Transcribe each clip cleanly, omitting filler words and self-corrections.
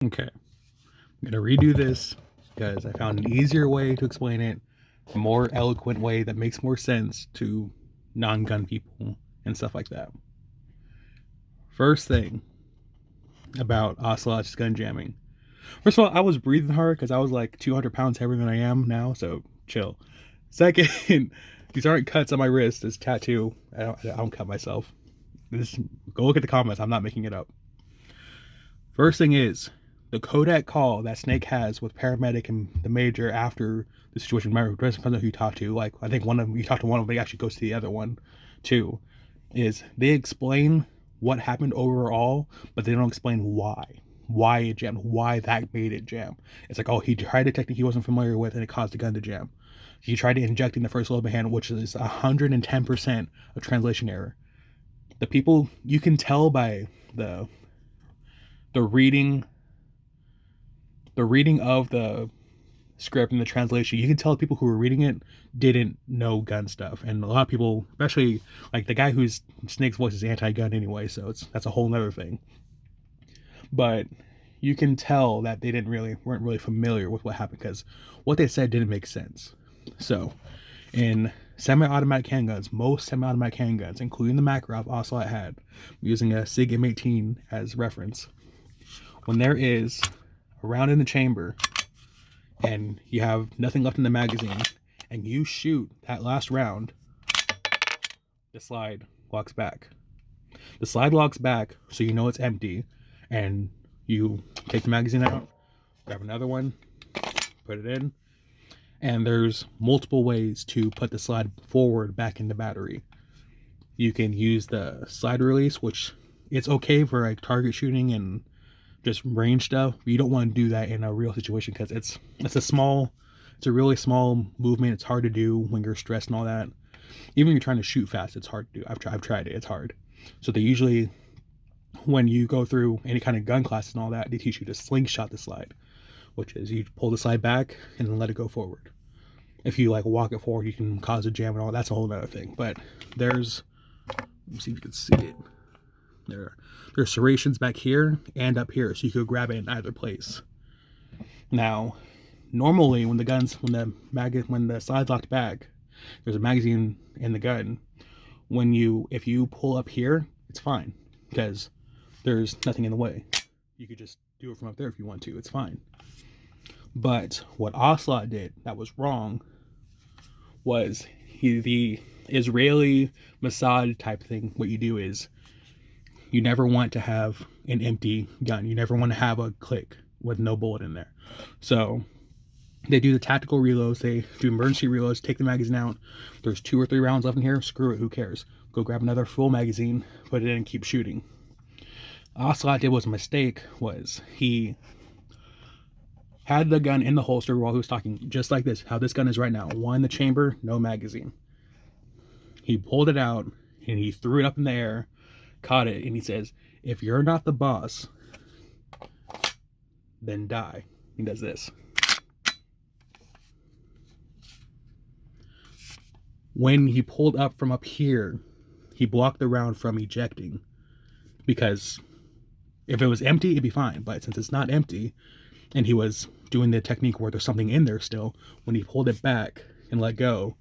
Okay, I'm gonna redo this because I found an easier way to explain it, a more eloquent way that makes more sense to non-gun people and stuff like that. First thing about ocelot's gun jamming. First of all, I was breathing hard because I was like 200 pounds heavier than I am now, so chill. Second, these aren't cuts on my wrist. It's tattoo. I don't cut myself. Just go look at the comments. I'm not making it up. First thing is the Kodak call that Snake has with paramedic and the major after the situation. Remember, it depends on who you talk to. Like I think one of them, you talk to one of them, he actually goes to the other one, too. Is they explain what happened overall, but they don't explain why it jammed, why that made it jam. It's like, oh, he tried a technique he wasn't familiar with, and it caused the gun to jam. He tried injecting the first lobe of hand, which is 110% of translation error. The people, you can tell by the reading the reading of the script and the translation, you can tell people who were reading it didn't know gun stuff. And a lot of people, especially like the guy who's Snake's voice is anti-gun anyway, so that's a whole nother thing. But you can tell that they weren't really familiar with what happened because what they said didn't make sense. So in semi-automatic handguns, most semi-automatic handguns, including the Makarov Ocelot had, using a SIG M18 as reference, when there is a round in the chamber and you have nothing left in the magazine and you shoot that last round, the slide locks back. The slide locks back so you know it's empty, and you take the magazine out, grab another one, put it in, and there's multiple ways to put the slide forward back in the battery. You can use the slide release, which it's okay for like target shooting and just range stuff. But you don't want to do that in a real situation because it's a really small movement. It's hard to do when you're stressed and all that. Even when you're trying to shoot fast, it's hard to do. I've tried it. It's hard. So they usually, when you go through any kind of gun classes and all that, they teach you to slingshot the slide, which is you pull the slide back and then let it go forward. If you like walk it forward, you can cause a jam and all. That's a whole other thing. But there's, let me see if you can see it. There's serrations back here and up here, so you could grab it in either place. Now, normally when the slide's locked back, there's a magazine in the gun. If you pull up here, it's fine because there's nothing in the way. You could just do it from up there if you want to. It's fine. But what Ocelot did that was wrong was the Israeli Mossad type thing. What you do is you never want to have an empty gun. You never want to have a click with no bullet in there. So they do the tactical reloads. They do emergency reloads, take the magazine out. There's 2 or 3 rounds left in here. Screw it. Who cares? Go grab another full magazine, put it in, and keep shooting. Ocelot did was a mistake was he had the gun in the holster while he was talking, just like this, how this gun is right now. One in the chamber, no magazine. He pulled it out and he threw it up in the air, caught it, and he says, "If you're not the boss, then die." He does this. When he pulled up from up here, he blocked the round from ejecting, because if it was empty, it'd be fine. But since it's not empty, and he was doing the technique where there's something in there still, when he pulled it back and let go,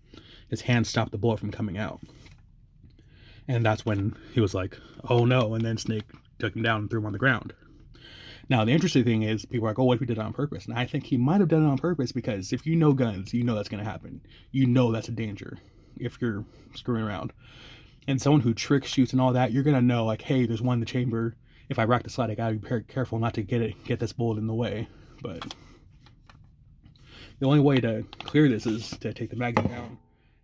his hand stopped the bullet from coming out. And that's when he was like, oh no, and then Snake took him down and threw him on the ground. Now, the interesting thing is, people are like, oh, what if he did it on purpose? And I think he might have done it on purpose because if you know guns, you know that's going to happen. You know that's a danger if you're screwing around. And someone who trick shoots and all that, you're going to know, like, hey, there's one in the chamber. If I rack the slide, I got to be very careful not to get this bullet in the way. But the only way to clear this is to take the magazine out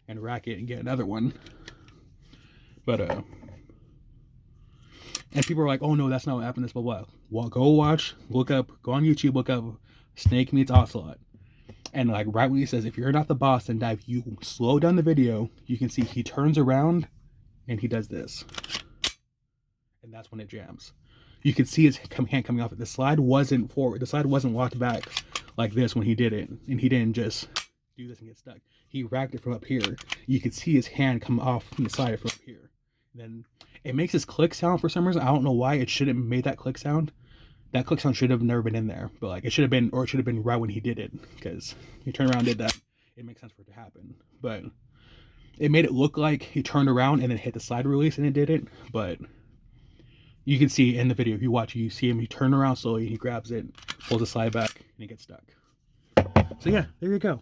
and rack it and get another one. But and people are like, oh no, that's not what happened, this blah blah. Well, go on YouTube, look up Snake meets Ocelot. And like right when he says, if you're not the boss, then dive, you slow down the video, you can see he turns around and he does this. And that's when it jams. You can see his hand coming off it. The slide wasn't forward. The slide wasn't locked back like this when he did it. And he didn't just do this and get stuck. He racked it from up here. You could see his hand come off from the side from up here. And then it makes this click sound for some reason. I don't know why it shouldn't have made that click sound. that click sound should have never been in there, but like it should have been, or it should have been right when he did it, because he turned around and did that. It makes sense for it to happen, but it made it look like he turned around and then hit the slide release and it did it. But you can see in the video, if you watch, you see him, he turned around slowly, he grabs it, pulls the slide back, and he gets stuck. So yeah, there you go.